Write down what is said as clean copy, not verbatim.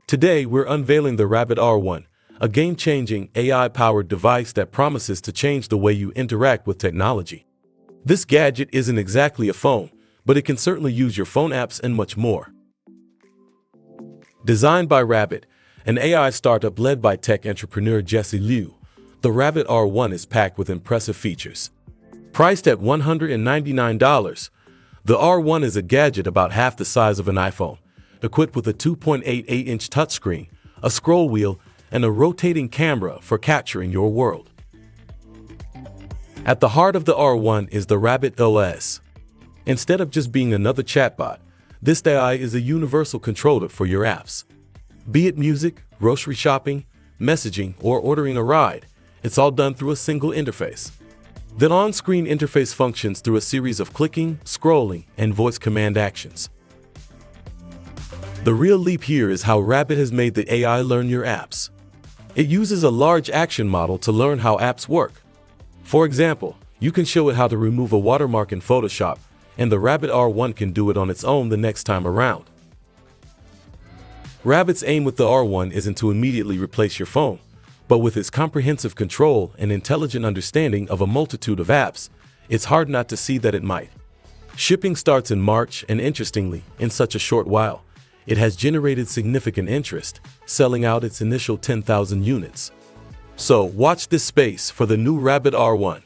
Today, we're unveiling the Rabbit R1, a game-changing AI-powered device that promises to change the way you interact with technology. This gadget isn't exactly a phone, but it can certainly use your phone apps and much more. Designed by Rabbit, an AI startup led by tech entrepreneur Jesse Liu, the Rabbit R1 is packed with impressive features. Priced at $199, the R1 is a gadget about half the size of an iPhone, equipped with a 2.88-inch touchscreen, a scroll wheel, and a rotating camera for capturing your world. At the heart of the R1 is the Rabbit OS. Instead of just being another chatbot, this AI is a universal controller for your apps. Be it music, grocery shopping, messaging, or ordering a ride, it's all done through a single interface. The on-screen interface functions through a series of clicking, scrolling, and voice command actions. The real leap here is how Rabbit has made the AI learn your apps. It uses a large action model to learn how apps work. For example, you can show it how to remove a watermark in Photoshop, and the Rabbit R1 can do it on its own the next time around. Rabbit's aim with the R1 isn't to immediately replace your phone, but with its comprehensive control and intelligent understanding of a multitude of apps, it's hard not to see that it might. Shipping starts in March, and interestingly, in such a short while, it has generated significant interest, selling out its initial 10,000 units. So watch this space for the new Rabbit R1.